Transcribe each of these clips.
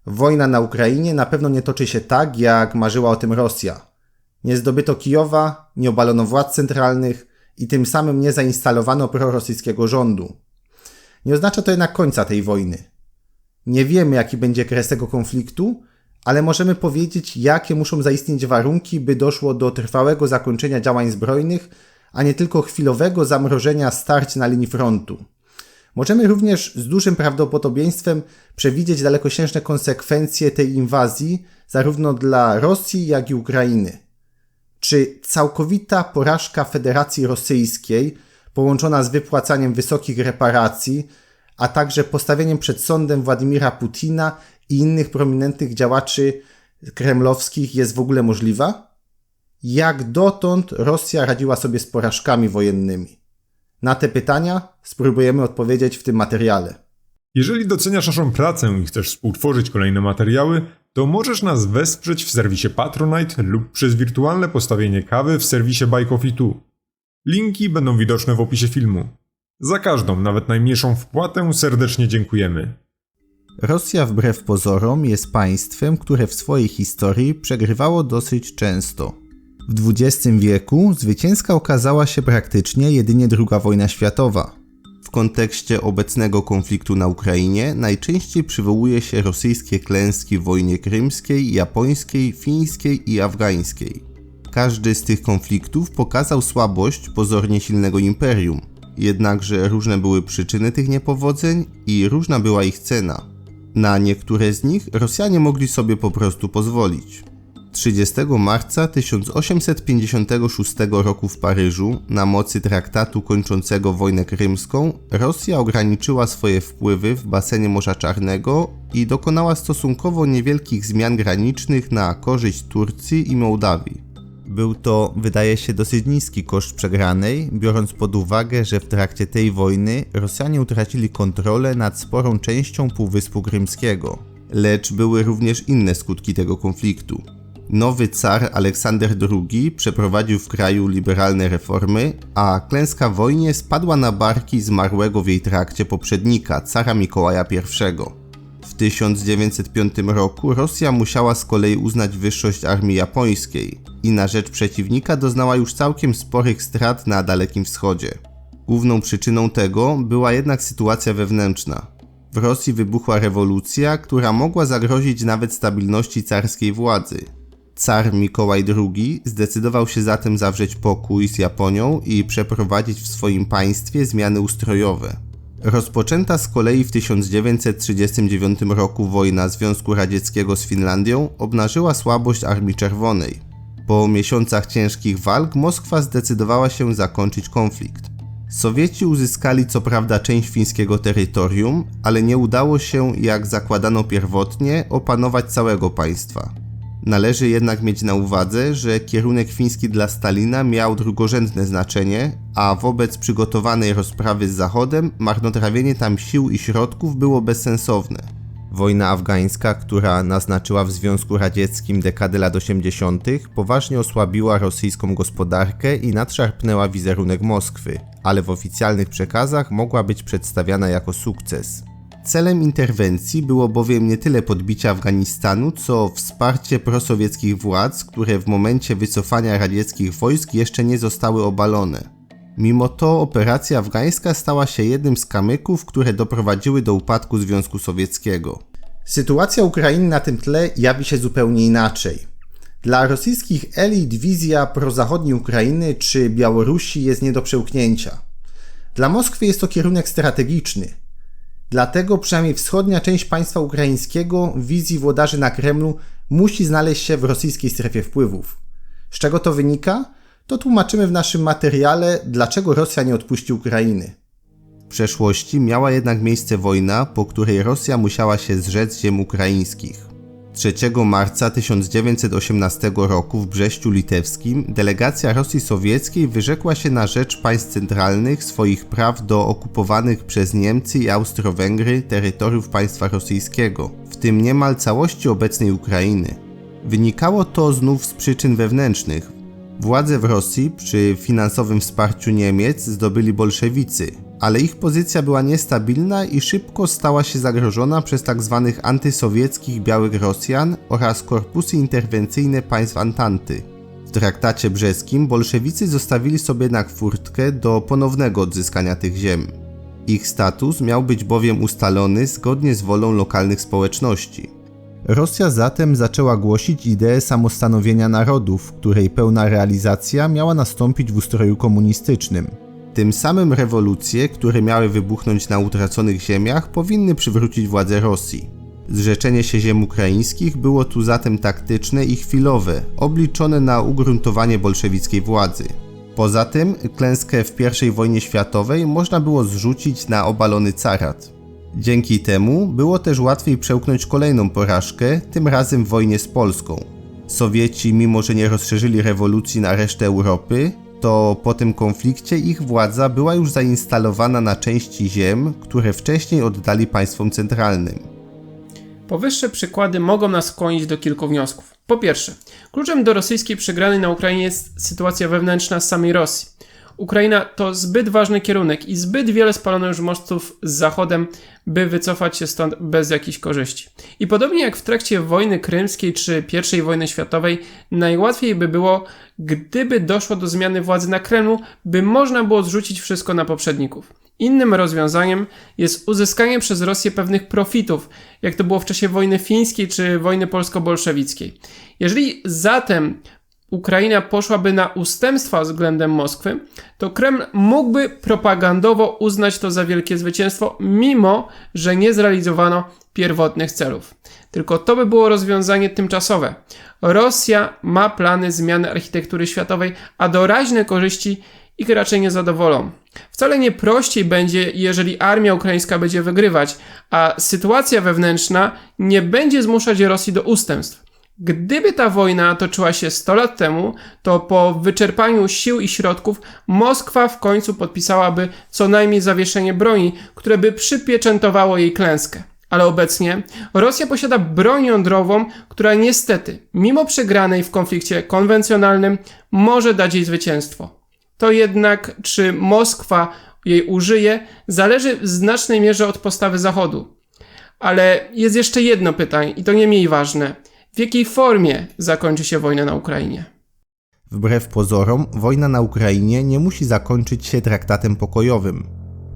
Wojna na Ukrainie na pewno nie toczy się tak, jak marzyła o tym Rosja. Nie zdobyto Kijowa, nie obalono władz centralnych i tym samym nie zainstalowano prorosyjskiego rządu. Nie oznacza to jednak końca tej wojny. Nie wiemy, jaki będzie kres tego konfliktu, ale możemy powiedzieć, jakie muszą zaistnieć warunki, by doszło do trwałego zakończenia działań zbrojnych, a nie tylko chwilowego zamrożenia starć na linii frontu. Możemy również z dużym prawdopodobieństwem przewidzieć dalekosiężne konsekwencje tej inwazji zarówno dla Rosji, jak i Ukrainy. Czy całkowita porażka Federacji Rosyjskiej, połączona z wypłacaniem wysokich reparacji, a także postawieniem przed sądem Władimira Putina i innych prominentnych działaczy kremlowskich jest w ogóle możliwa? Jak dotąd Rosja radziła sobie z porażkami wojennymi? Na te pytania spróbujemy odpowiedzieć w tym materiale. Jeżeli doceniasz naszą pracę i chcesz współtworzyć kolejne materiały, to możesz nas wesprzeć w serwisie Patronite lub przez wirtualne postawienie kawy w serwisie Buy Coffee 2. Linki będą widoczne w opisie filmu. Za każdą, nawet najmniejszą wpłatę serdecznie dziękujemy. Rosja wbrew pozorom jest państwem, które w swojej historii przegrywało dosyć często. W XX wieku zwycięska okazała się praktycznie jedynie II wojna światowa. W kontekście obecnego konfliktu na Ukrainie najczęściej przywołuje się rosyjskie klęski w wojnie krymskiej, japońskiej, fińskiej i afgańskiej. Każdy z tych konfliktów pokazał słabość pozornie silnego imperium, jednakże różne były przyczyny tych niepowodzeń i różna była ich cena. Na niektóre z nich Rosjanie mogli sobie po prostu pozwolić. 30 marca 1856 roku w Paryżu, na mocy traktatu kończącego wojnę krymską, Rosja ograniczyła swoje wpływy w basenie Morza Czarnego i dokonała stosunkowo niewielkich zmian granicznych na korzyść Turcji i Mołdawii. Był to, wydaje się, dosyć niski koszt przegranej, biorąc pod uwagę, że w trakcie tej wojny Rosjanie utracili kontrolę nad sporą częścią Półwyspu Krymskiego. Lecz były również inne skutki tego konfliktu. Nowy car Aleksander II przeprowadził w kraju liberalne reformy, a klęska w wojnie spadła na barki zmarłego w jej trakcie poprzednika, cara Mikołaja I. W 1905 roku Rosja musiała z kolei uznać wyższość armii japońskiej i na rzecz przeciwnika doznała już całkiem sporych strat na Dalekim Wschodzie. Główną przyczyną tego była jednak sytuacja wewnętrzna. W Rosji wybuchła rewolucja, która mogła zagrozić nawet stabilności carskiej władzy. Car Mikołaj II zdecydował się zatem zawrzeć pokój z Japonią i przeprowadzić w swoim państwie zmiany ustrojowe. Rozpoczęta z kolei w 1939 roku wojna Związku Radzieckiego z Finlandią obnażyła słabość Armii Czerwonej. Po miesiącach ciężkich walk Moskwa zdecydowała się zakończyć konflikt. Sowieci uzyskali co prawda część fińskiego terytorium, ale nie udało się, jak zakładano pierwotnie, opanować całego państwa. Należy jednak mieć na uwadze, że kierunek fiński dla Stalina miał drugorzędne znaczenie, a wobec przygotowanej rozprawy z Zachodem marnotrawienie tam sił i środków było bezsensowne. Wojna afgańska, która naznaczyła w Związku Radzieckim dekadę lat 80., poważnie osłabiła rosyjską gospodarkę i nadszarpnęła wizerunek Moskwy, ale w oficjalnych przekazach mogła być przedstawiana jako sukces. Celem interwencji było bowiem nie tyle podbicie Afganistanu, co wsparcie prosowieckich władz, które w momencie wycofania radzieckich wojsk jeszcze nie zostały obalone. Mimo to operacja afgańska stała się jednym z kamyków, które doprowadziły do upadku Związku Sowieckiego. Sytuacja Ukrainy na tym tle jawi się zupełnie inaczej. Dla rosyjskich elit wizja prozachodniej Ukrainy czy Białorusi jest nie do przełknięcia. Dla Moskwy jest to kierunek strategiczny. Dlatego przynajmniej wschodnia część państwa ukraińskiego w wizji włodarzy na Kremlu musi znaleźć się w rosyjskiej strefie wpływów. Z czego to wynika? To tłumaczymy w naszym materiale, dlaczego Rosja nie odpuści Ukrainy. W przeszłości miała jednak miejsce wojna, po której Rosja musiała się zrzec ziem ukraińskich. 3 marca 1918 roku w Brześciu Litewskim delegacja Rosji Sowieckiej wyrzekła się na rzecz państw centralnych swoich praw do okupowanych przez Niemcy i Austro-Węgry terytoriów państwa rosyjskiego, w tym niemal całości obecnej Ukrainy. Wynikało to znów z przyczyn wewnętrznych. Władzę w Rosji przy finansowym wsparciu Niemiec zdobyli bolszewicy, ale ich pozycja była niestabilna i szybko stała się zagrożona przez tzw. antysowieckich Białych Rosjan oraz korpusy interwencyjne państw Antanty. W traktacie brzeskim bolszewicy zostawili sobie jednak furtkę do ponownego odzyskania tych ziem. Ich status miał być bowiem ustalony zgodnie z wolą lokalnych społeczności. Rosja zatem zaczęła głosić ideę samostanowienia narodów, której pełna realizacja miała nastąpić w ustroju komunistycznym. Tym samym rewolucje, które miały wybuchnąć na utraconych ziemiach, powinny przywrócić władzę Rosji. Zrzeczenie się ziem ukraińskich było tu zatem taktyczne i chwilowe, obliczone na ugruntowanie bolszewickiej władzy. Poza tym klęskę w I wojnie światowej można było zrzucić na obalony carat. Dzięki temu było też łatwiej przełknąć kolejną porażkę, tym razem w wojnie z Polską. Sowieci, mimo że nie rozszerzyli rewolucji na resztę Europy, to po tym konflikcie ich władza była już zainstalowana na części ziem, które wcześniej oddali państwom centralnym. Powyższe przykłady mogą nas skłonić do kilku wniosków. Po pierwsze, kluczem do rosyjskiej przegranej na Ukrainie jest sytuacja wewnętrzna samej Rosji. Ukraina to zbyt ważny kierunek i zbyt wiele spalono już mostów z Zachodem, by wycofać się stąd bez jakichś korzyści. I podobnie jak w trakcie wojny krymskiej czy I wojny światowej, najłatwiej by było, gdyby doszło do zmiany władzy na Kremlu, by można było zrzucić wszystko na poprzedników. Innym rozwiązaniem jest uzyskanie przez Rosję pewnych profitów, jak to było w czasie wojny fińskiej czy wojny polsko-bolszewickiej. Jeżeli zatem Ukraina poszłaby na ustępstwa względem Moskwy, to Kreml mógłby propagandowo uznać to za wielkie zwycięstwo, mimo że nie zrealizowano pierwotnych celów. Tylko to by było rozwiązanie tymczasowe. Rosja ma plany zmiany architektury światowej, a doraźne korzyści ich raczej nie zadowolą. Wcale nie prościej będzie, jeżeli armia ukraińska będzie wygrywać, a sytuacja wewnętrzna nie będzie zmuszać Rosji do ustępstw. Gdyby ta wojna toczyła się 100 lat temu, to po wyczerpaniu sił i środków Moskwa w końcu podpisałaby co najmniej zawieszenie broni, które by przypieczętowało jej klęskę. Ale obecnie Rosja posiada broń jądrową, która niestety, mimo przegranej w konflikcie konwencjonalnym, może dać jej zwycięstwo. To jednak, czy Moskwa jej użyje, zależy w znacznej mierze od postawy Zachodu. Ale jest jeszcze jedno pytanie i to nie mniej ważne. W jakiej formie zakończy się wojna na Ukrainie? Wbrew pozorom, wojna na Ukrainie nie musi zakończyć się traktatem pokojowym.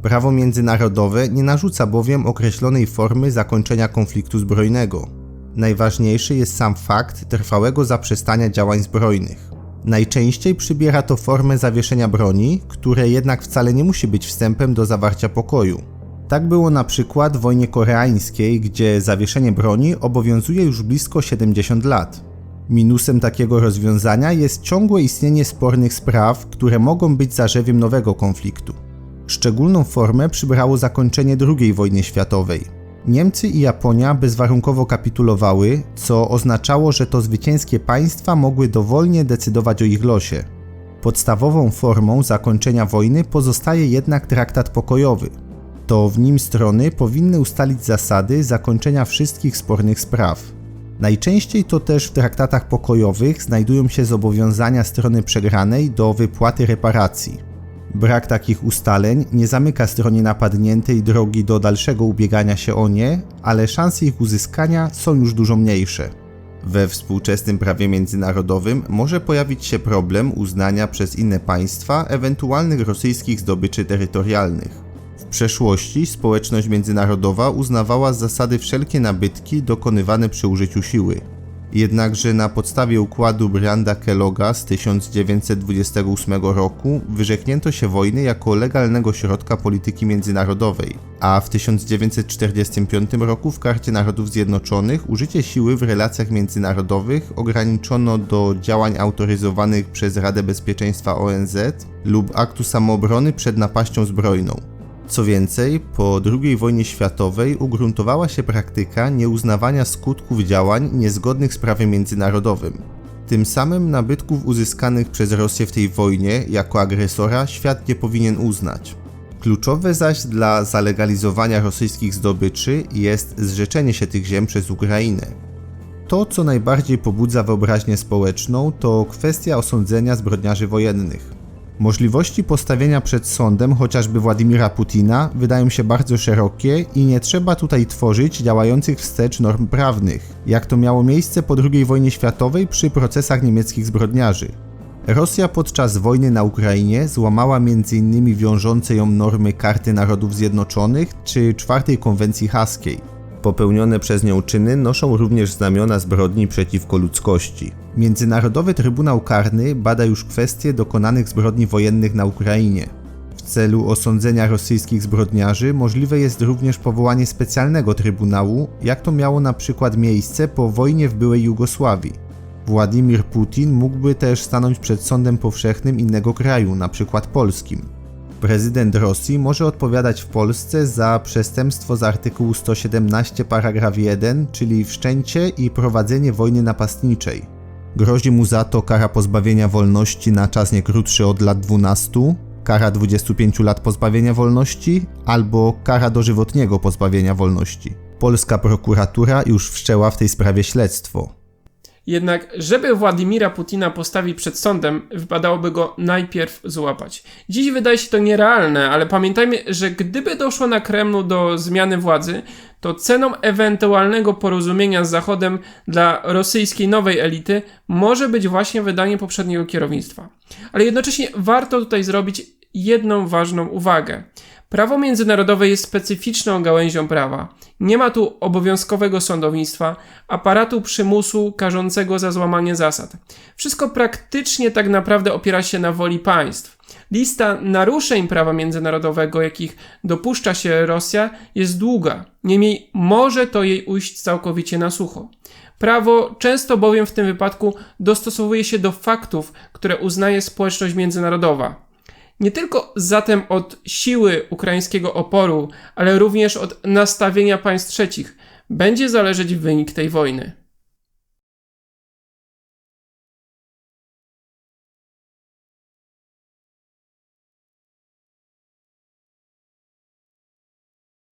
Prawo międzynarodowe nie narzuca bowiem określonej formy zakończenia konfliktu zbrojnego. Najważniejszy jest sam fakt trwałego zaprzestania działań zbrojnych. Najczęściej przybiera to formę zawieszenia broni, które jednak wcale nie musi być wstępem do zawarcia pokoju. Tak było na przykład w wojnie koreańskiej, gdzie zawieszenie broni obowiązuje już blisko 70 lat. Minusem takiego rozwiązania jest ciągłe istnienie spornych spraw, które mogą być zarzewiem nowego konfliktu. Szczególną formę przybrało zakończenie II wojny światowej. Niemcy i Japonia bezwarunkowo kapitulowały, co oznaczało, że to zwycięskie państwa mogły dowolnie decydować o ich losie. Podstawową formą zakończenia wojny pozostaje jednak traktat pokojowy. To w nim strony powinny ustalić zasady zakończenia wszystkich spornych spraw. Najczęściej to też w traktatach pokojowych znajdują się zobowiązania strony przegranej do wypłaty reparacji. Brak takich ustaleń nie zamyka stronie napadniętej drogi do dalszego ubiegania się o nie, ale szanse ich uzyskania są już dużo mniejsze. We współczesnym prawie międzynarodowym może pojawić się problem uznania przez inne państwa ewentualnych rosyjskich zdobyczy terytorialnych. W przeszłości społeczność międzynarodowa uznawała z zasady wszelkie nabytki dokonywane przy użyciu siły. Jednakże na podstawie układu Branda-Kellogga z 1928 roku wyrzeknięto się wojny jako legalnego środka polityki międzynarodowej, a w 1945 roku w Karcie Narodów Zjednoczonych użycie siły w relacjach międzynarodowych ograniczono do działań autoryzowanych przez Radę Bezpieczeństwa ONZ lub aktu samoobrony przed napaścią zbrojną. Co więcej, po II wojnie światowej ugruntowała się praktyka nieuznawania skutków działań niezgodnych z prawem międzynarodowym. Tym samym nabytków uzyskanych przez Rosję w tej wojnie jako agresora świat nie powinien uznać. Kluczowe zaś dla zalegalizowania rosyjskich zdobyczy jest zrzeczenie się tych ziem przez Ukrainę. To, co najbardziej pobudza wyobraźnię społeczną, to kwestia osądzenia zbrodniarzy wojennych. Możliwości postawienia przed sądem chociażby Władimira Putina wydają się bardzo szerokie i nie trzeba tutaj tworzyć działających wstecz norm prawnych, jak to miało miejsce po II wojnie światowej przy procesach niemieckich zbrodniarzy. Rosja podczas wojny na Ukrainie złamała m.in. wiążące ją normy Karty Narodów Zjednoczonych czy IV Konwencji Haskiej. Popełnione przez nią czyny noszą również znamiona zbrodni przeciwko ludzkości. Międzynarodowy Trybunał Karny bada już kwestie dokonanych zbrodni wojennych na Ukrainie. W celu osądzenia rosyjskich zbrodniarzy możliwe jest również powołanie specjalnego trybunału, jak to miało na przykład miejsce po wojnie w byłej Jugosławii. Władimir Putin mógłby też stanąć przed sądem powszechnym innego kraju, np. polskim. Prezydent Rosji może odpowiadać w Polsce za przestępstwo z artykułu 117 paragraf 1, czyli wszczęcie i prowadzenie wojny napastniczej. Grozi mu za to kara pozbawienia wolności na czas nie krótszy od lat 12, kara 25 lat pozbawienia wolności albo kara dożywotniego pozbawienia wolności. Polska prokuratura już wszczęła w tej sprawie śledztwo. Jednak, żeby Władimira Putina postawić przed sądem, wypadałoby go najpierw złapać. Dziś wydaje się to nierealne, ale pamiętajmy, że gdyby doszło na Kremlu do zmiany władzy, to ceną ewentualnego porozumienia z Zachodem dla rosyjskiej nowej elity może być właśnie wydanie poprzedniego kierownictwa. Ale jednocześnie warto tutaj zrobić jedną ważną uwagę. Prawo międzynarodowe jest specyficzną gałęzią prawa. Nie ma tu obowiązkowego sądownictwa, aparatu przymusu karzącego za złamanie zasad. Wszystko praktycznie tak naprawdę opiera się na woli państw. Lista naruszeń prawa międzynarodowego, jakich dopuszcza się Rosja, jest długa. Niemniej może to jej ujść całkowicie na sucho. Prawo często bowiem w tym wypadku dostosowuje się do faktów, które uznaje społeczność międzynarodowa. Nie tylko zatem od siły ukraińskiego oporu, ale również od nastawienia państw trzecich będzie zależeć wynik tej wojny.